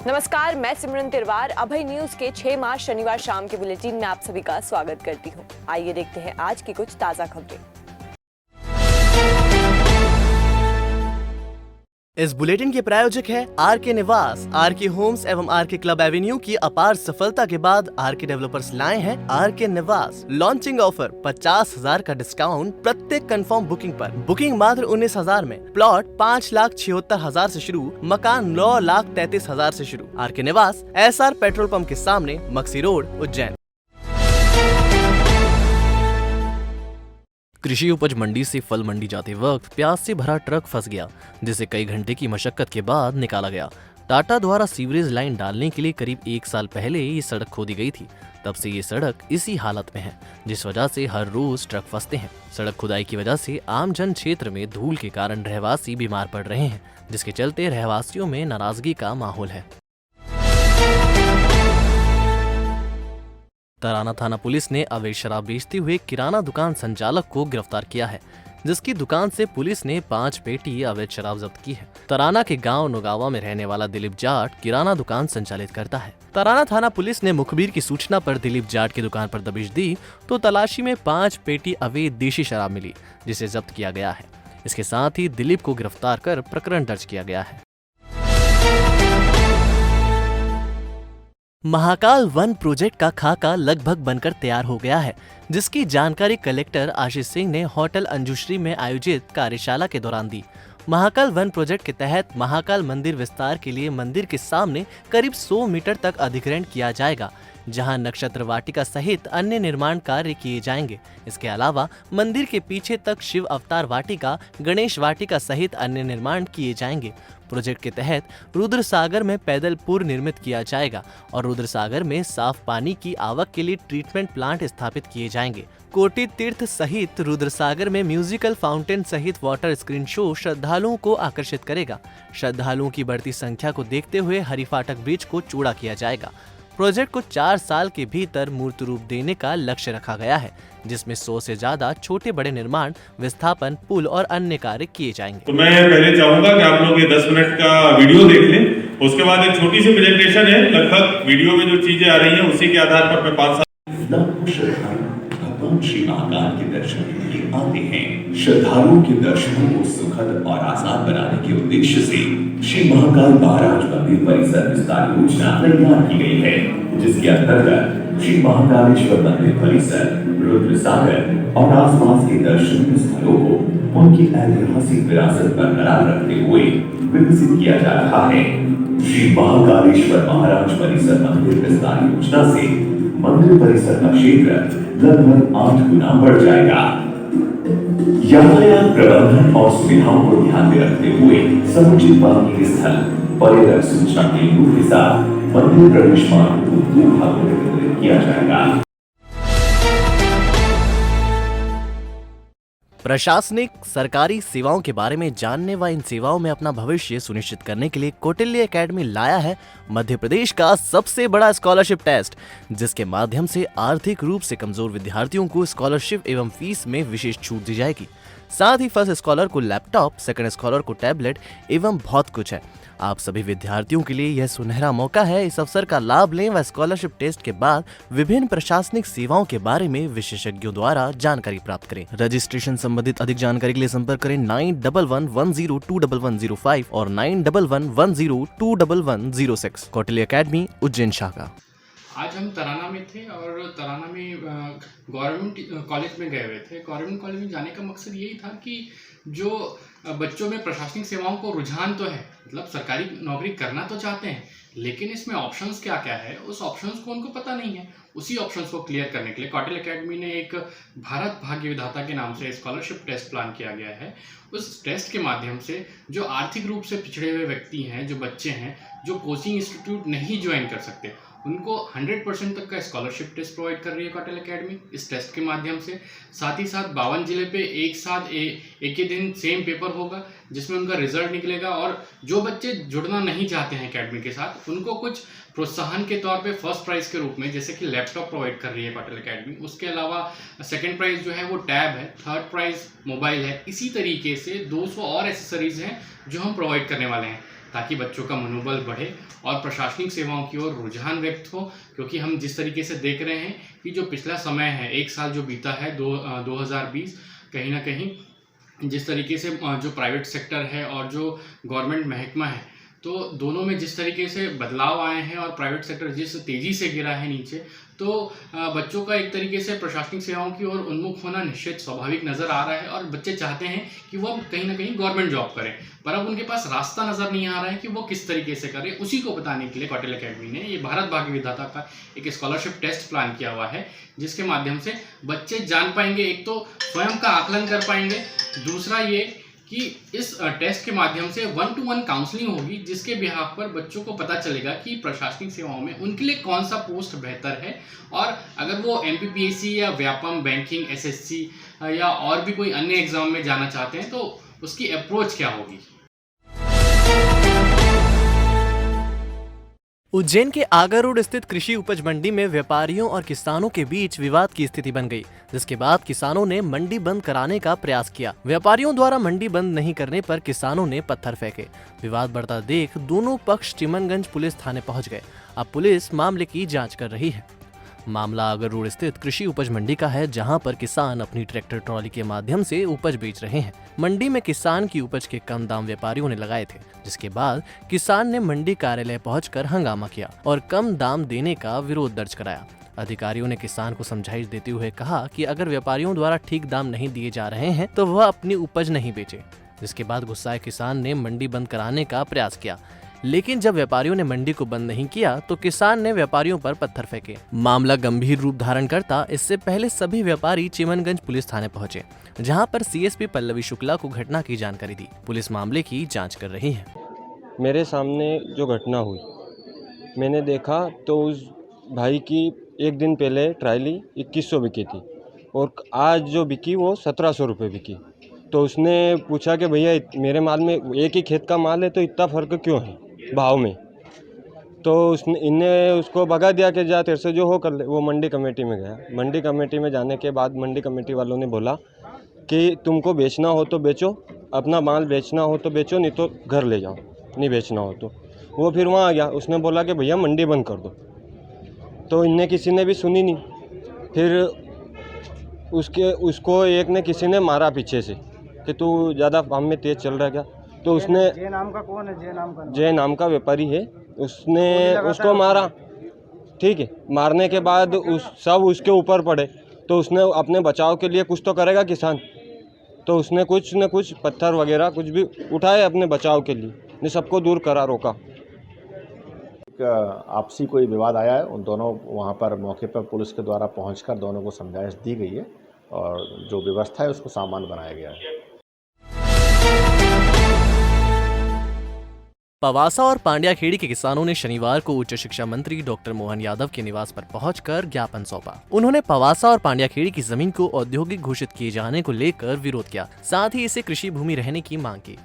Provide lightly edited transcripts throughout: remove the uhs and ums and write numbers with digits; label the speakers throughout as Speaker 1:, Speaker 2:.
Speaker 1: नमस्कार, मैं सिमरन तिरवार अभय न्यूज के 6 मार्च शनिवार शाम के बुलेटिन में आप सभी का स्वागत करती हूं। आइए देखते हैं आज की कुछ ताजा खबरें।
Speaker 2: इस बुलेटिन के प्रायोजक है आरके निवास। आरके होम्स एवं आरके क्लब एवेन्यू की अपार सफलता के बाद आरके डेवलपर्स लाए हैं आरके निवास। लॉन्चिंग ऑफर 50,000 का डिस्काउंट प्रत्येक कंफर्म बुकिंग पर। बुकिंग मात्र 19,000 में। प्लॉट 5,76,000 से शुरू, मकान 9,33,000 से शुरू। आरके निवास, एसआर पेट्रोल पंप के सामने, मक्सी रोड, उज्जैन। कृषि उपज मंडी से फल मंडी जाते वक्त प्याज से भरा ट्रक फंस गया, जिसे कई घंटे की मशक्कत के बाद निकाला गया। टाटा द्वारा सीवरेज लाइन डालने के लिए करीब 1 साल पहले ये सड़क खोदी गई थी। तब से ये सड़क इसी हालत में है, जिस वजह से हर रोज ट्रक फंसते हैं। सड़क खुदाई की वजह से आम जन क्षेत्र में धूल के कारण रहवासी बीमार पड़ रहे हैं, जिसके चलते रहवासियों में नाराजगी का माहौल है। तराना थाना पुलिस ने अवैध शराब बेचते हुए किराना दुकान संचालक को गिरफ्तार किया है, जिसकी दुकान से पुलिस ने 5 पेटी अवैध शराब जब्त की है। तराना के गांव नोगावा में रहने वाला दिलीप जाट किराना दुकान संचालित करता है। तराना थाना पुलिस ने मुखबिर की सूचना पर दिलीप जाट की दुकान पर दबिश दी तो तलाशी में 5 पेटी अवैध देशी शराब मिली, जिसे जब्त किया गया है। इसके साथ ही दिलीप को गिरफ्तार कर प्रकरण दर्ज किया गया है। महाकाल वन प्रोजेक्ट का खाका लगभग बनकर तैयार हो गया है, जिसकी जानकारी कलेक्टर आशीष सिंह ने होटल अंजुश्री में आयोजित कार्यशाला के दौरान दी। महाकाल वन प्रोजेक्ट के तहत महाकाल मंदिर विस्तार के लिए मंदिर के सामने करीब 100 मीटर तक अधिग्रहण किया जाएगा, जहां नक्षत्र वाटिका सहित अन्य निर्माण कार्य किए जाएंगे। इसके अलावा मंदिर के पीछे तक शिव अवतार वाटिका, गणेश वाटिका सहित अन्य निर्माण किए जाएंगे। प्रोजेक्ट के तहत रुद्र सागर में पैदल पुल निर्मित किया जाएगा और रुद्र सागर में साफ पानी की आवक के लिए ट्रीटमेंट प्लांट स्थापित किए जाएंगे। कोटि तीर्थ सहित रुद्र सागर में म्यूजिकल फाउंटेन सहित वाटर स्क्रीन शो श्रद्धालुओं को आकर्षित करेगा। श्रद्धालुओं की बढ़ती संख्या को देखते हुए हरिफाटक ब्रिज को चौड़ा किया जाएगा। प्रोजेक्ट को 4 साल के भीतर मूर्त रूप देने का लक्ष्य रखा गया है, जिसमें 100 से ज्यादा छोटे बड़े निर्माण, विस्थापन, पुल और अन्य कार्य किए जाएंगे।
Speaker 3: तो मैं पहले चाहूंगा कि आप लोग ये 10 मिनट का वीडियो देख लें। उसके बाद एक छोटी सी प्रेजेंटेशन है। लगभग वीडियो में जो चीजें आ रही हैं उसी के आधार पर मैं 5 साल
Speaker 4: भगवान श्री महाकाल के दर्शन के लिए आते हैं। श्रद्धालुओं के दर्शनों को सुखद और आसान बनाने के उद्देश्य से श्री महाकाल महाराज मंदिर परिसर विस्तार योजना तैयार की गई है, जिसके अंतर्गत श्री महाकालेश्वर मंदिर परिसर, रुद्र सागर और आसपास के दर्शनीय स्थलों को उनकी ऐतिहासिक विरासत बरकरार रखते हुए विकसित किया जा रहा है। श्री महाकालेश्वर महाराज परिसर मंदिर विस्तार योजना से मंदिर परिसर का क्षेत्र लगभग 8 गुना बढ़ जाएगा। यातायात प्रबंधन और सुविधाओं को ध्यान में रखते हुए समुचित पार्किंग स्थल, पर्यटक सूचना केंद्रों के साथ मंदिर प्रवेश मार्ग को 2 भागों में वितरित किया जाएगा।
Speaker 2: प्रशासनिक सरकारी सेवाओं के बारे में जानने व इन सेवाओं में अपना भविष्य सुनिश्चित करने के लिए कौटिल्य एकेडमी लाया है मध्य प्रदेश का सबसे बड़ा स्कॉलरशिप टेस्ट, जिसके माध्यम से आर्थिक रूप से कमजोर विद्यार्थियों को स्कॉलरशिप एवं फीस में विशेष छूट दी जाएगी। साथ ही फर्स्ट स्कॉलर को लैपटॉप, सेकंड स्कॉलर को टैबलेट एवं बहुत कुछ है। आप सभी विद्यार्थियों के लिए यह सुनहरा मौका है। इस अवसर का लाभ लें व स्कॉलरशिप टेस्ट के बाद विभिन्न प्रशासनिक सेवाओं के बारे में विशेषज्ञों द्वारा जानकारी प्राप्त करें। रजिस्ट्रेशन संबंधित अधिक जानकारी के लिए संपर्क करें 9111021105 और 9111021106। कौटिल्य एकेडमी, उज्जैन शाखा।
Speaker 5: आज हम तराना में थे और तराना में गवर्नमेंट कॉलेज में गए हुए थे। गवर्नमेंट कॉलेज में जाने का मकसद यही था कि जो बच्चों में प्रशासनिक सेवाओं को रुझान तो है, मतलब सरकारी नौकरी करना तो चाहते हैं, लेकिन इसमें ऑप्शंस क्या क्या है उस ऑप्शंस को उनको पता नहीं है। उसी ऑप्शंस को क्लियर करने के लिए कौटिल्य एकेडमी ने एक भारत भाग्य विधाता के नाम से स्कॉलरशिप टेस्ट प्लान किया गया है। उस टेस्ट के माध्यम से जो आर्थिक रूप से पिछड़े हुए व्यक्ति हैं, जो बच्चे हैं, जो कोचिंग इंस्टीट्यूट नहीं ज्वाइन कर सकते, उनको 100% तक का स्कॉलरशिप टेस्ट प्रोवाइड कर रही है कौटिल्य एकेडमी इस टेस्ट के माध्यम से। साथ ही साथ 52 जिले पे एक साथ एक ही दिन सेम पेपर होगा, जिसमें उनका रिजल्ट निकलेगा। और जो बच्चे जुड़ना नहीं चाहते हैं एकेडमी के साथ, उनको कुछ प्रोत्साहन के तौर पे फर्स्ट प्राइज के रूप में, जैसे कि लैपटॉप प्रोवाइड कर रही है कौटिल्य एकेडमी। उसके अलावा सेकंड प्राइज जो है वो टैब है, थर्ड प्राइज मोबाइल है। इसी तरीके से 200 और एसेसरीज हैं जो हम प्रोवाइड करने वाले हैं। ताकि बच्चों का मनोबल बढ़े और प्रशासनिक सेवाओं की ओर रुझान व्यक्त हो। क्योंकि हम जिस तरीके से देख रहे हैं कि जो पिछला समय है, एक साल जो बीता है 2020, कहीं ना कहीं जिस तरीके से जो प्राइवेट सेक्टर है और जो गवर्नमेंट महकमा है, तो दोनों में जिस तरीके से बदलाव आए हैं और प्राइवेट सेक्टर जिस तेज़ी से गिरा है नीचे, तो बच्चों का एक तरीके से प्रशासनिक सेवाओं की ओर उन्मुख होना निश्चित स्वाभाविक नज़र आ रहा है। और बच्चे चाहते हैं कि वो कहीं ना कहीं गवर्नमेंट जॉब करें, पर अब उनके पास रास्ता नज़र नहीं आ रहा है कि वो किस तरीके से करें। उसी को बताने के लिए कौटिल्य अकेडमी ने ये भारत भाग्य विधाता का एक स्कॉलरशिप टेस्ट प्लान किया हुआ है, जिसके माध्यम से बच्चे जान पाएंगे, एक तो स्वयं का आकलन कर पाएंगे, दूसरा ये कि इस टेस्ट के माध्यम से 1-to-1 काउंसलिंग होगी, जिसके बिहाफ पर बच्चों को पता चलेगा कि प्रशासनिक सेवाओं में उनके लिए कौन सा पोस्ट बेहतर है, और अगर वो MPPSC या व्यापम, बैंकिंग, SSC या और भी कोई अन्य एग्जाम में जाना चाहते हैं तो उसकी अप्रोच क्या होगी।
Speaker 2: उज्जैन के आगर रोड स्थित कृषि उपज मंडी में व्यापारियों और किसानों के बीच विवाद की स्थिति बन गई, जिसके बाद किसानों ने मंडी बंद कराने का प्रयास किया। व्यापारियों द्वारा मंडी बंद नहीं करने पर किसानों ने पत्थर फेंके। विवाद बढ़ता देख दोनों पक्ष चिमनगंज पुलिस थाने पहुंच गए। अब पुलिस मामले की जांच कर रही है। मामला आगर रोड स्थित कृषि उपज मंडी का है, जहां पर किसान अपनी ट्रैक्टर ट्रॉली के माध्यम से उपज बेच रहे हैं। मंडी में किसान की उपज के कम दाम व्यापारियों ने लगाए थे, जिसके बाद किसान ने मंडी कार्यालय पहुंचकर हंगामा किया और कम दाम देने का विरोध दर्ज कराया। अधिकारियों ने किसान को समझाइश देते हुए कहा कि अगर व्यापारियों द्वारा ठीक दाम नहीं दिए जा रहे हैं तो वह अपनी उपज नहीं बेचे। जिसके बाद गुस्साए किसान ने मंडी बंद कराने का प्रयास किया, लेकिन जब व्यापारियों ने मंडी को बंद नहीं किया तो किसान ने व्यापारियों पर पत्थर फेंके। मामला गंभीर रूप धारण करता इससे पहले सभी व्यापारी चिमनगंज पुलिस थाने पहुंचे, जहां पर CSP पल्लवी शुक्ला को घटना की जानकारी दी। पुलिस मामले की जांच कर रही है।
Speaker 6: मेरे सामने जो घटना हुई, मैंने देखा तो उस भाई की एक दिन पहले ट्रायली 2100 बिकी थी और आज जो बिकी वो 1700 रुपये बिकी। तो उसने पूछा कि भैया मेरे माल में एक ही खेत का माल है तो इतना फ़र्क क्यों है भाव में। तो इनने उसको भगा दिया कि जा तेरे से जो हो कर ले। वो मंडी कमेटी में गया। मंडी कमेटी में जाने के बाद मंडी कमेटी वालों ने बोला कि तुमको बेचना हो तो बेचो, अपना माल बेचना हो तो बेचो, नहीं तो घर ले जाओ, नहीं बेचना हो तो। वो फिर वहाँ आ गया, उसने बोला कि भैया मंडी बंद कर दो। तो इनने किसी ने भी सुनी नहीं। फिर उसको एक ने किसी ने मारा पीछे से कि तू ज़्यादा फार्म में तेज़ चल रहा है क्या। तो उसने
Speaker 7: जय नाम का कौन है?
Speaker 6: जय नाम का व्यापारी है, उसने उसको मारा। ठीक है, मारने के बाद सब उसके ऊपर पड़े। तो उसने अपने बचाव के लिए कुछ तो करेगा किसान, तो उसने कुछ न कुछ पत्थर वगैरह कुछ भी उठाए अपने बचाव के लिए, ने सबको दूर करा, रोका।
Speaker 8: आपसी कोई विवाद आया है, उन दोनों वहाँ पर मौके पर पुलिस के द्वारा पहुंचकर दोनों को समझाइश दी गई है और जो व्यवस्था है उसको सामान्य बनाया गया है।
Speaker 2: पवासा और पांड्याखेड़ी के किसानों ने शनिवार को उच्च शिक्षा मंत्री डॉक्टर मोहन यादव के निवास पर पहुंचकर ज्ञापन सौंपा। उन्होंने पवासा और पांड्याखेड़ी की जमीन को औद्योगिक घोषित किए जाने को लेकर विरोध किया, साथ ही इसे कृषि भूमि रहने की मांग की।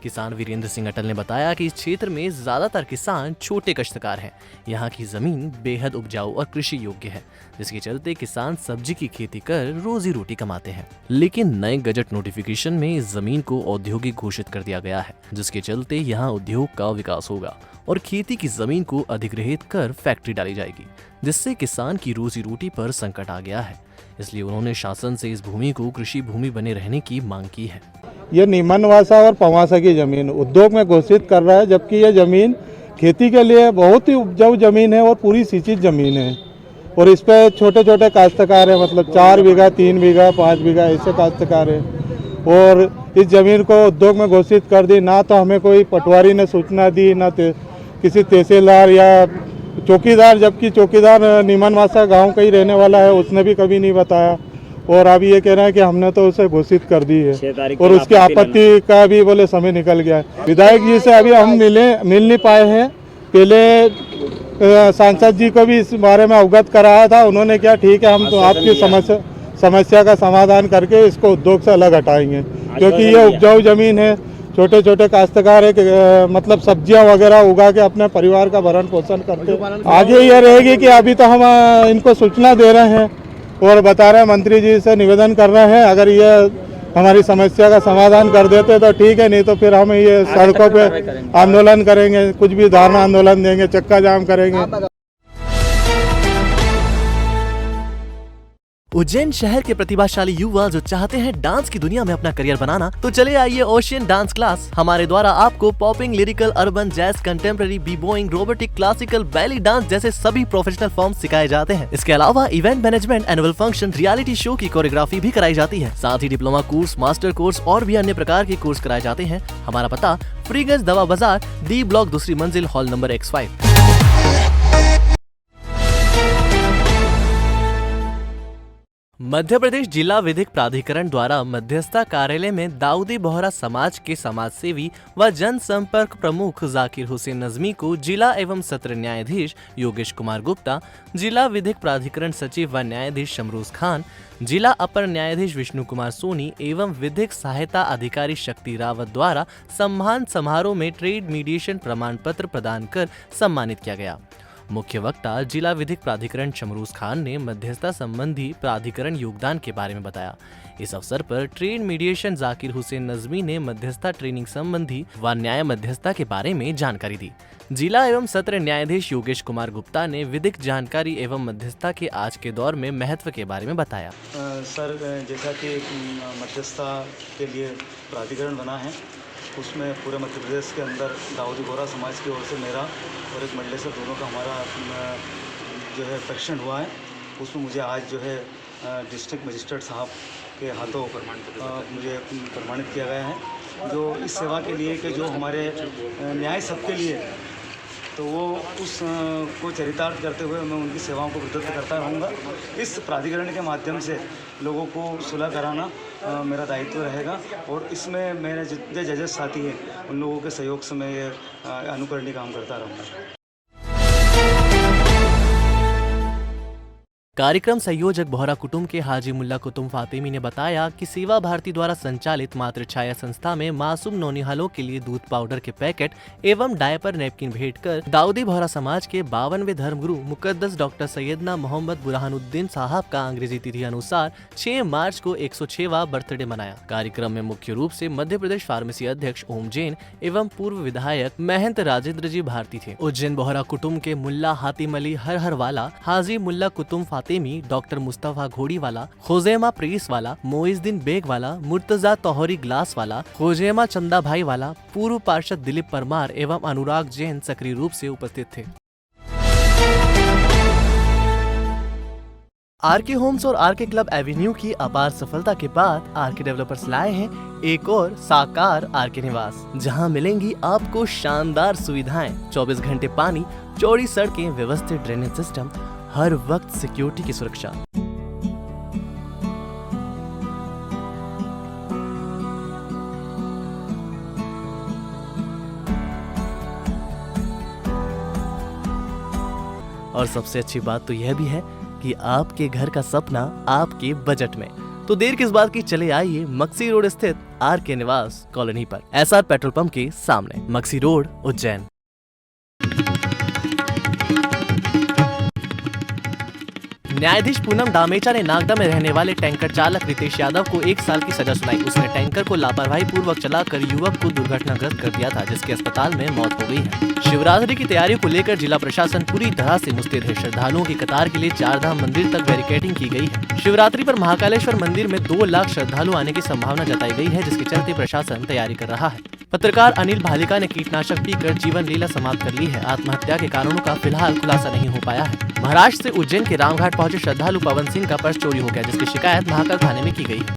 Speaker 2: किसान वीरेंद्र सिंह अटल ने बताया कि इस क्षेत्र में ज्यादातर किसान छोटे काश्तकार हैं। यहाँ की जमीन बेहद उपजाऊ और कृषि योग्य है, जिसके चलते किसान सब्जी की खेती कर रोजी रोटी कमाते हैं। लेकिन नए गजट नोटिफिकेशन में इस जमीन को औद्योगिक घोषित कर दिया गया है, जिसके चलते यहाँ उद्योग का विकास होगा और खेती की जमीन को अधिग्रहित कर फैक्ट्री डाली जाएगी, जिससे किसान की रोजी रोटी पर संकट आ गया है। इसलिए उन्होंने शासन से इस भूमि को कृषि भूमि बने रहने की मांग की है।
Speaker 7: ये नीमनवासा और पवासा की जमीन उद्योग में घोषित कर रहा है, जबकि ये जमीन खेती के लिए बहुत ही उपजाऊ जमीन है और पूरी सिंचित जमीन है। और इस पे छोटे छोटे काश्तकार है, मतलब 4 बीघा, 3 बीघा, 5 बीघा ऐसे काश्तकार है। और इस जमीन को उद्योग में घोषित कर दी। ना तो हमें कोई पटवारी ने सूचना दी, ना किसी तहसीलदार या चौकीदार, जबकि चौकीदार नीमनवासा गांव का ही रहने वाला है, उसने भी कभी नहीं बताया। और अभी ये कह रहे हैं कि हमने तो उसे घोषित कर दी है और उसकी आपत्ति का भी बोले समय निकल गया है। विधायक जी से अभी हम मिल नहीं पाए हैं। पहले सांसद जी को भी इस बारे में अवगत कराया था, उन्होंने क्या ठीक है हम तो आपकी समस्या का समाधान करके इसको उद्योग से अलग हटाएंगे, क्योंकि ये उपजाऊ जमीन है। छोटे छोटे काश्तकार है, मतलब सब्जियां वगैरह उगा के अपने परिवार का भरण पोषण करते। आगे ये रहेगी कि अभी तो हम इनको सूचना दे रहे हैं और बता रहे हैं, मंत्री जी से निवेदन कर रहे हैं, अगर ये हमारी समस्या का समाधान कर देते तो ठीक है, नहीं तो फिर हम ये सड़कों पे आंदोलन करेंगे, कुछ भी धरना आंदोलन देंगे, चक्का जाम करेंगे।
Speaker 2: उज्जैन शहर के प्रतिभाशाली युवा जो चाहते हैं डांस की दुनिया में अपना करियर बनाना, तो चले आइए ओशियन डांस क्लास। हमारे द्वारा आपको popping, lyrical, urban, jazz, contemporary, b-boying, robotic, classical, belly dance जैसे सभी प्रोफेशनल फॉर्म्स सिखाए जाते हैं। इसके अलावा event management, annual function, reality show की कोरियोग्राफी भी कराई जाती है। साथ ही डिप्लोमा कोर्स, मास्टर कोर्स और भी अन्य प्रकार के कोर्स कराए जाते हैं। हमारा पता फ्रीगंज दवा बाजार, डी ब्लॉक, दूसरी मंजिल, hall number X5। Madhya Pradesh जिला विधिक प्राधिकरण द्वारा मध्यस्थता कार्यालय में दाऊदी बोहरा समाज के समाज सेवी व जनसंपर्क प्रमुख जाकिर हुसैन नजमी को जिला एवं सत्र न्यायाधीश योगेश कुमार गुप्ता, जिला विधिक प्राधिकरण सचिव व न्यायाधीश शमरूज खान, जिला अपर न्यायाधीश विष्णु कुमार सोनी एवं विधिक सहायता अधिकारी शक्ति रावत द्वारा सम्मान समारोह में ट्रेड मीडिएशन प्रमाण पत्र प्रदान कर सम्मानित किया गया। मुख्य वक्ता जिला विधिक प्राधिकरण शमरूज खान ने मध्यस्थता संबंधी प्राधिकरण योगदान के बारे में बताया। इस अवसर पर ट्रेड मीडिएशन जाकिर हुसैन नजमी ने मध्यस्थता ट्रेनिंग संबंधी व न्याय मध्यस्थता के बारे में जानकारी दी। जिला एवं सत्र न्यायाधीश योगेश कुमार गुप्ता ने विधिक जानकारी एवं मध्यस्थता के आज के दौर में महत्व के बारे में बताया।
Speaker 9: सर, जैसा कि मध्यस्थता के लिए प्राधिकरण बना है, उसमें पूरे मध्य प्रदेश के अंदर दाऊदी बोहरा समाज की ओर से मेरा और एक मंडलेश्वर दोनों का हमारा जो है परीक्षण हुआ है। उसमें मुझे आज जो है डिस्ट्रिक्ट मजिस्ट्रेट साहब के हाथों मुझे प्रमाणित किया गया है, जो इस सेवा के लिए कि जो हमारे न्याय सबके लिए, तो वो उस को चरितार्थ करते हुए मैं उनकी सेवाओं को प्रदत्त करता रहूँगा। इस प्राधिकरण के माध्यम से लोगों को सुलह कराना मेरा दायित्व रहेगा और इसमें मेरे जितने जजेस साथी हैं उन लोगों के सहयोग से मैं ये अनुकरणीय काम करता रहूँगा।
Speaker 2: कार्यक्रम संयोजक बोहरा कुटुंब के हाजी मुल्ला कुतुम फातिमी ने बताया कि सेवा भारती द्वारा संचालित मातृ छाया संस्था में मासूम नौनिहालों के लिए दूध पाउडर के पैकेट एवं डायपर नैपकिन भेंट कर दाऊदी बोहरा समाज के 52वें धर्मगुरु मुकद्दस डॉक्टर सैयदना मोहम्मद बुरहानुद्दीन साहब का अंग्रेजी तिथि अनुसार 6 मार्च को 106वां बर्थडे मनाया। कार्यक्रम में मुख्य रूप से मध्य प्रदेश फार्मेसी अध्यक्ष ओम जैन एवं पूर्व विधायक महंत राजेंद्र जी भारती थे। उज्जैन बोहरा कुटुंब के मुल्ला हातिम अली हरहरवाला, हाजी मुल्ला कुतुम फातिमी, डॉक्टर मुस्तफा घोड़ीवाला, खोजेमा प्रेस वाला, मोइजुद्दीन बेग वाला, मुर्तजा तोहरी ग्लास वाला, खोजेमा चंदा भाई वाला, पूर्व पार्षद दिलीप परमार एवं अनुराग जैन सक्रिय रूप से उपस्थित थे। आरके होम्स और आरके क्लब एवेन्यू की अपार सफलता के बाद आरके डेवलपर्स लाए हैं एक और साकार आरके निवास, जहां मिलेंगी आपको शानदार सुविधाएं, 24 घंटे पानी, चौड़ी सड़कें, व्यवस्थित ड्रेनेज सिस्टम, हर वक्त सिक्योरिटी की सुरक्षा। और सबसे अच्छी बात तो यह भी है कि आपके घर का सपना आपके बजट में। तो देर किस बात की, चले आइए मक्सी रोड स्थित आरके निवास कॉलोनी पर, एसआर पेट्रोल पंप के सामने, मक्सी रोड, उज्जैन। न्यायाधीश पूनम दामेचा ने नागदा में रहने वाले टैंकर चालक रितेश यादव को 1 साल की सजा सुनाई। उसने टैंकर को लापरवाही पूर्वक चलाकर युवक को दुर्घटनाग्रस्त कर दिया था, जिसके अस्पताल में मौत हो गई है। शिवरात्रि की तैयारियों को लेकर जिला प्रशासन पूरी तरह से मुस्तैद है। श्रद्धालुओं की कतार के लिए 4 धाम मंदिर तक बैरिकेडिंग की गई है। शिवरात्रि पर महाकालेश्वर मंदिर में 2 लाख श्रद्धालु आने की संभावना जताई गई है, जिसके चलते प्रशासन तैयारी कर रहा है। पत्रकार अनिल भालिका ने कीटनाशक पीकर जीवन लीला समाप्त कर ली है। आत्महत्या के कारणों का फिलहाल खुलासा नहीं हो पाया है। महाराष्ट्र से उज्जैन के रामघाट पहुंचे श्रद्धालु पवन सिंह का पर्स चोरी हो गया, जिसकी शिकायत महाकाल थाने में की गई है।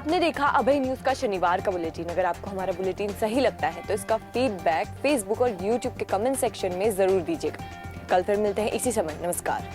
Speaker 1: आपने देखा अभय न्यूज का शनिवार का बुलेटिन। अगर आपको हमारा बुलेटिन सही लगता है तो इसका फीडबैक फेसबुक और यूट्यूब के कमेंट सेक्शन में जरूर दीजिएगा। कल फिर मिलते हैं इसी समय। नमस्कार।